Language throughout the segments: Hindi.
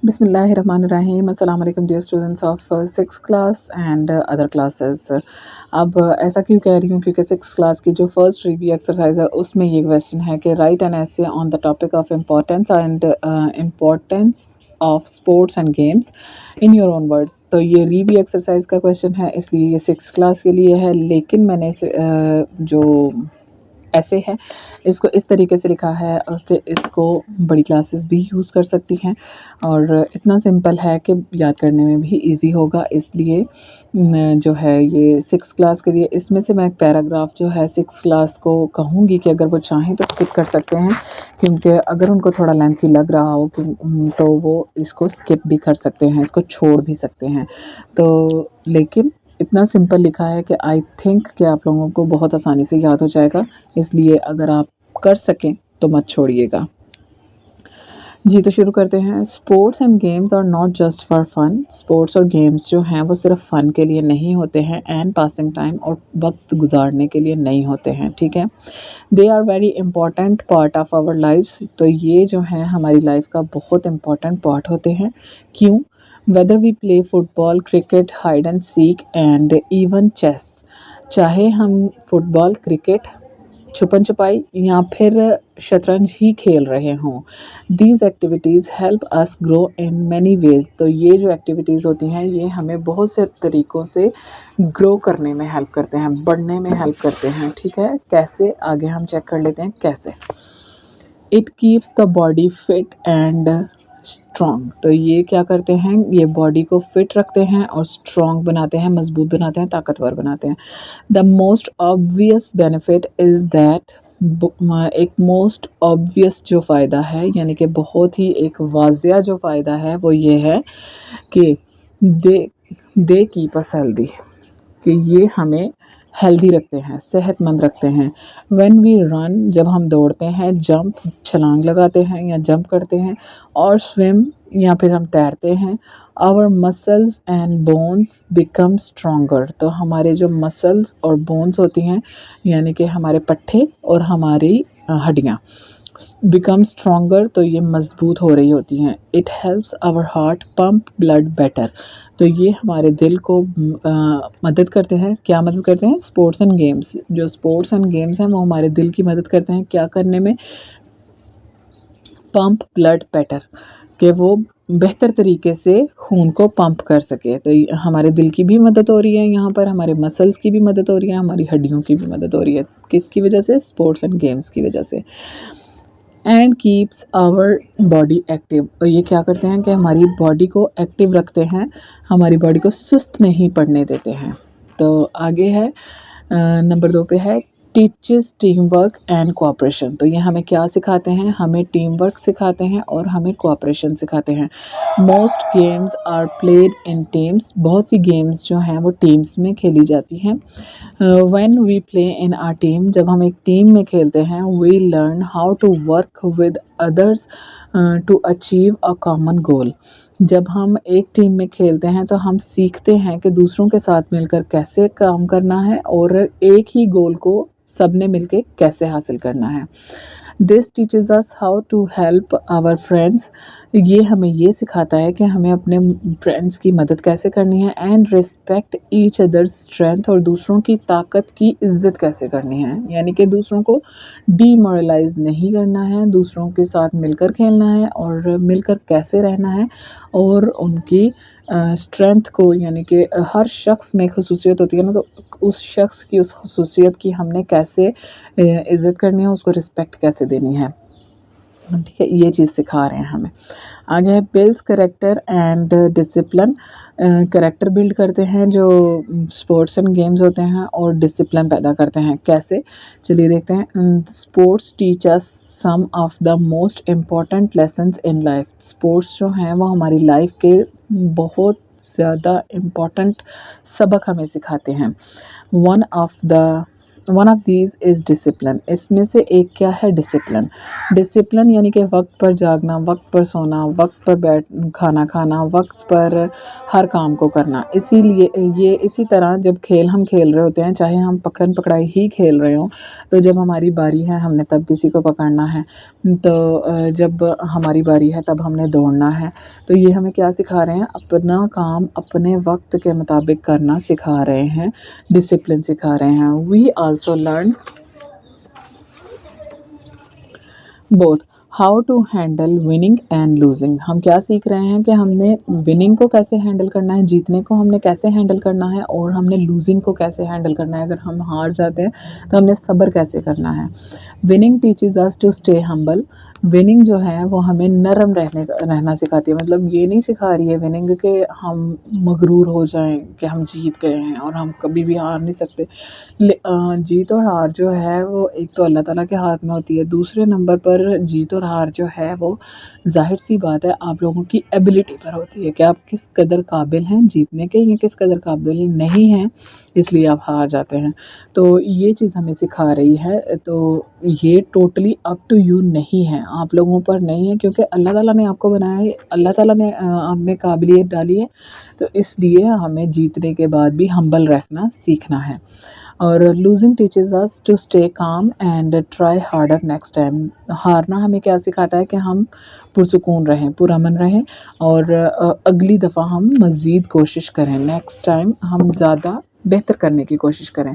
बिस्मिल्लाहिर्रहमानिर्रहीम। अस्सलाम वालेकुम dear students of six class and other classes. अब ऐसा क्यों कह रही हूँ, क्योंकि सिक्स क्लास की जो फर्स्ट रिव्यू एक्सरसाइज है उसमें ये क्वेश्चन है कि right an essay on the topic of importance of sports and games in your own words. तो ये रिव्यू एक्सरसाइज का क्वेश्चन है, इसलिए ये सिक्स क्लास के लिए है। लेकिन मैंने जो ऐसे है इसको इस तरीके से लिखा है कि इसको बड़ी क्लासेस भी यूज़ कर सकती हैं और इतना सिंपल है कि याद करने में भी इजी होगा। इसलिए जो है ये सिक्स क्लास के लिए, इसमें से मैं एक पैराग्राफ जो है सिक्स क्लास को कहूँगी कि अगर वो चाहें तो स्किप कर सकते हैं, क्योंकि अगर उनको थोड़ा लेंथी लग रहा हो तो वो इसको स्किप भी कर सकते हैं, इसको छोड़ भी सकते हैं। तो लेकिन इतना सिंपल लिखा है कि आई थिंक कि आप लोगों को बहुत आसानी से याद हो जाएगा, इसलिए अगर आप कर सकें तो मत छोड़िएगा। जी, तो शुरू करते हैं। Sports and games are not just for fun. Sports और गेम्स जो हैं वो सिर्फ फ़न के लिए नहीं होते हैं एंड पासिंग टाइम और वक्त गुजारने के लिए नहीं होते हैं, ठीक है। They are very important part of our lifes. तो ये जो है हमारी लाइफ का बहुत इंपॉर्टेंट पार्ट होते हैं। क्यों? Whether we play football, cricket, hide and seek and even chess. चाहे हम फुटबॉल, क्रिकेट, छुपन छुपाई या फिर शतरंज ही खेल रहे हों, these activities help us grow in many ways. तो ये जो एक्टिविटीज़ होती हैं ये हमें बहुत से तरीक़ों से ग्रो करने में हेल्प करते हैं, बढ़ने में हेल्प करते हैं, ठीक है। कैसे, आगे हम चेक कर लेते हैं कैसे। It keeps the body fit and strong. तो ये क्या करते हैं, ये बॉडी को फिट रखते हैं और स्ट्रॉन्ग बनाते हैं, मजबूत बनाते हैं, ताकतवर बनाते हैं। The most obvious benefit is that, एक मोस्ट ऑब्वियस जो फ़ायदा है, यानी कि बहुत ही एक वाज़िया जो फ़ायदा है वो ये है कि दे दे कीप अस हेल्दी, कि ये हमें हेल्दी रखते हैं, सेहतमंद रखते हैं। व्हेन वी रन, जब हम दौड़ते हैं, जंप, छलांग लगाते हैं या जंप करते हैं, और स्विम या फिर हम तैरते हैं, our muscles and bones become stronger. तो हमारे जो मसल्स और बोन्स होती हैं, यानी कि हमारे पट्टे और हमारी हड्डियाँ बिकम स्ट्रोंगर, तो ये मज़बूत हो रही होती हैं। It helps our heart pump blood better. तो ये हमारे दिल को मदद करते हैं। क्या मदद करते हैं? स्पोर्ट्स एंड गेम्स, जो स्पोर्ट्स एंड गेम्स हैं वो हमारे दिल की मदद करते हैं क्या करने में? पंप ब्लड बेटर, कि वो बेहतर तरीके से खून को पंप कर सके। तो हमारे दिल की भी मदद हो रही है यहाँ पर, हमारे मसल्स की भी मदद हो रही है, हमारी हड्डियों की भी मदद हो रही है। किसकी वजह से? स्पोर्ट्स एंड गेम्स की वजह से। And keeps our body active. और ये क्या करते हैं कि हमारी बॉडी को एक्टिव रखते हैं, हमारी बॉडी को सुस्त नहीं पड़ने देते हैं। तो आगे है नंबर 2 पे है teaches team work and cooperation. तो ये हमें क्या सिखाते हैं? हमें टीम वर्क सिखाते हैं और हमें कोऑपरेशन सिखाते हैं। Most games are played in teams. बहुत सी गेम्स जो हैं वो टीम्स में खेली जाती हैं। When we play in our team, जब हम एक टीम में खेलते हैं, we learn how to work with others to achieve a common goal. जब हम एक टीम में खेलते हैं तो हम सीखते हैं कि दूसरों के साथ मिलकर कैसे काम करना है और एक ही गोल को सबने मिलके कैसे हासिल करना है। This teaches us how to help our friends. ये हमें ये सिखाता है कि हमें अपने फ्रेंड्स की मदद कैसे करनी है। And respect each others strength, और दूसरों की ताकत की इज्जत कैसे करनी है, यानी कि दूसरों को डीमोरलाइज नहीं करना है, दूसरों के साथ मिलकर खेलना है और मिलकर कैसे रहना है, और उनकी स्ट्रेंथ को, यानी कि हर शख्स में ख़ुसूसियत होती है ना, तो उस शख्स की उस ख़ुसूसियत की हमने कैसे इज़्ज़त करनी है, उसको रिस्पेक्ट कैसे देनी है, ठीक है। ये चीज़ सिखा रहे हैं हमें। आगे है builds character and discipline. Character build करते हैं जो स्पोर्ट्स एंड गेम्स होते हैं, और डिसिप्लिन पैदा करते हैं। कैसे? चलिए देखते हैं। Sports teach us some of the most important lessons in life. Sports जो हैं वो हमारी लाइफ के बहुत ज़्यादा इम्पॉर्टेंट सबक हमें सिखाते हैं। One of the one of these is discipline. इसमें से एक क्या है? डिसिप्लिन। डिसिप्लिन यानी कि वक्त पर जागना, वक्त पर सोना, वक्त पर बैठ खाना खाना, वक्त पर हर काम को करना। इसीलिए ये इसी तरह जब खेल हम खेल रहे होते हैं, चाहे हम पकड़न पकड़ाई ही खेल रहे हों, तो जब हमारी बारी है हमने तब किसी को पकड़ना है, तो जब हमारी बारी है तब हमने दौड़ना है। तो ये हमें क्या सिखा रहे हैं? अपना काम अपने वक्त के मुताबिक करना सिखा रहे हैं, डिसिप्लिन सिखा रहे हैं। We also learn both how to handle winning and losing. हम क्या सीख रहे हैं कि हमने विनिंग को कैसे हैंडल करना है, जीतने को हमने कैसे हैंडल करना है, और हमने लूजिंग को कैसे हैंडल करना है। अगर हम हार जाते हैं तो हमने सब्र कैसे करना है। Winning teaches us to stay humble. Winning जो है वो हमें नरम रहना सिखाती है। मतलब ये नहीं सिखा रही है विनिंग कि हम मगरूर हो जाएं कि हम जीत गए हैं और हम कभी भी हार नहीं सकते। जीत और हार जो है वो एक तो अल्लाह ताला के हाथ में होती है, दूसरे नंबर पर जीत और हार जो है वो ज़ाहिर सी बात है आप लोगों की एबिलिटी पर होती है कि आप किस कदर काबिल हैं जीतने के या किस कदर काबिल नहीं हैं, इसलिए आप हार जाते हैं। तो ये चीज़ हमें सिखा रही है। तो ये टोटली अप टू यू नहीं है, आप लोगों पर नहीं है, क्योंकि अल्लाह ताला ने आपको बनाया है, अल्लाह ताला ने आप में काबिलियत डाली है, तो इसलिए हमें जीतने के बाद भी हम्बल रहना सीखना है। और losing teaches us to stay calm and try harder next time. हारना हमें क्या सिखाता है कि हम पुरसुकून रहें, पुरअमन रहें, और अगली दफ़ा हम मज़ीद कोशिश करें, नेक्स्ट टाइम हम ज़्यादा बेहतर करने की कोशिश करें।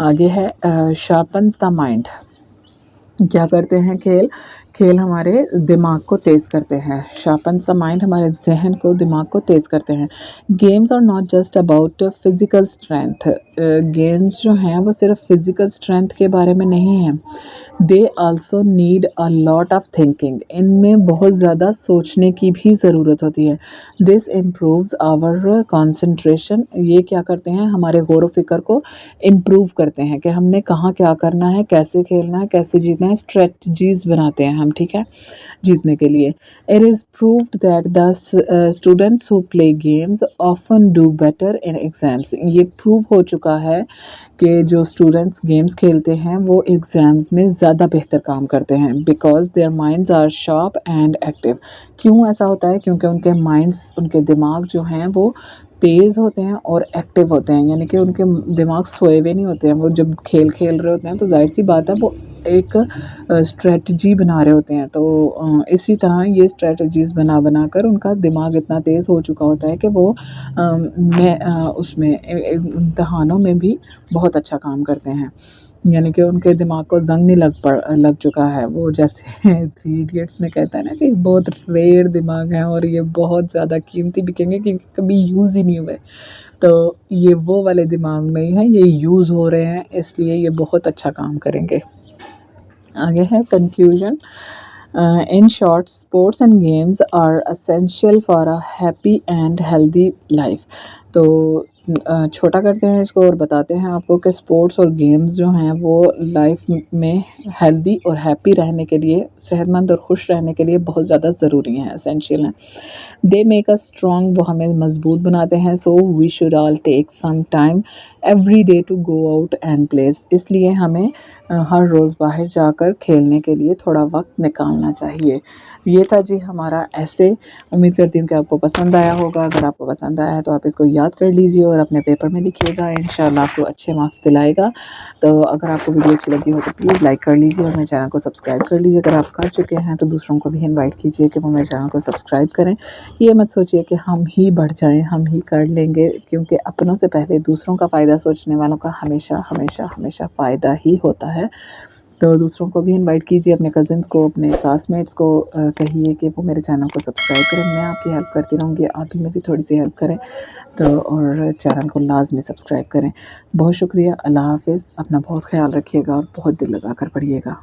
आगे है शार्पन्स द माइंड। क्या करते हैं खेल? खेल हमारे दिमाग को तेज़ करते हैं। शार्पन्स द माइंड हमारे जहन को, दिमाग को तेज़ करते हैं। Games are not just about physical strength. Games जो हैं वो सिर्फ फिज़िकल स्ट्रेंथ के बारे में नहीं हैं, they also need a lot of thinking. इनमें बहुत ज़्यादा सोचने की भी ज़रूरत होती है। This improves our concentration. ये क्या करते हैं? हमारे गौर व फिक्र को इम्प्रूव करते हैं कि हमने कहाँ क्या करना है, कैसे खेलना है, कैसे जीतना है। स्ट्रेटजीज बनाते हैं हम, ठीक है, जीतने के लिए। It is proved that the students who play games often do better in exams. ये प्रूव हो चुका है कि जो स्टूडेंट्स गेम्स खेलते हैं वो एग्ज़ाम्स में ज़्यादा बेहतर काम करते हैं, because their minds are sharp and active. क्यों ऐसा होता है? क्योंकि उनके माइंड्स, उनके दिमाग जो हैं वो तेज़ होते हैं और एक्टिव होते हैं, यानी कि उनके दिमाग सोए हुए नहीं होते हैं। वो जब खेल खेल रहे होते हैं तो जाहिर सी बात है वो एक स्ट्रेटजी बना रहे होते हैं। तो इसी तरह ये स्ट्रेटजीज़ बना बना कर उनका दिमाग इतना तेज़ हो चुका होता है कि वो उसमें इम्तहानों में भी बहुत अच्छा काम करते हैं, यानी कि उनके दिमाग को ज़ंग नहीं लग चुका है। वो जैसे थ्री इडियट्स में कहता है ना कि बहुत रेयर दिमाग है और ये बहुत ज़्यादा कीमती बिकेंगे क्योंकि कभी यूज़ ही नहीं हुए। तो ये वो वाले दिमाग नहीं है, ये यूज़ हो रहे हैं, इसलिए ये बहुत अच्छा काम करेंगे। आगे है conclusion. In short, sports and games are essential for a happy and healthy life. तो छोटा करते हैं इसको और बताते हैं आपको कि स्पोर्ट्स और गेम्स जो हैं वो लाइफ में हेल्दी और हैप्पी रहने के लिए, सेहतमंद और खुश रहने के लिए बहुत ज़्यादा ज़रूरी हैं, एसेंशियल हैं। दे मेक अस स्ट्रॉन्ग, वो हमें मजबूत बनाते हैं। So we should all take some time every day to go out and plays. इसलिए हमें हर रोज़ बाहर जाकर खेलने के लिए थोड़ा वक्त निकालना चाहिए। ये था जी हमारा ऐसे। उम्मीद करती हूँ कि आपको पसंद आया होगा। अगर आपको पसंद आया है तो आप इसको याद कर लीजिए और अपने पेपर में लिखिएगा, इंशाल्लाह आपको अच्छे मार्क्स दिलाएगा। तो अगर आपको वीडियो अच्छी लगी हो तो प्लीज़ लाइक कर लीजिए और मेरे चैनल को सब्सक्राइब कर लीजिए। अगर आप कर चुके हैं तो दूसरों को भी इन्वाइट कीजिए कि वो मेरे चैनल को सब्सक्राइब करें। ये मत सोचिए कि हम ही बढ़ जाएं, हम ही कर लेंगे, क्योंकि अपनों से पहले दूसरों का फ़ायदा सोचने वालों का हमेशा हमेशा हमेशा फ़ायदा ही होता है। तो दूसरों को भी इनवाइट कीजिए, अपने कज़िन्स को, अपने क्लासमेट्स को कहिए कि वो मेरे चैनल को सब्सक्राइब करें। मैं आपकी हेल्प करती रहूँगी, आप भी मेरी थोड़ी सी हेल्प करें। तो और चैनल को लाज़मी सब्सक्राइब करें। बहुत शुक्रिया। अल्लाह हाफ़िज़। अपना बहुत ख़्याल रखिएगा और बहुत दिल लगा कर पढ़िएगा।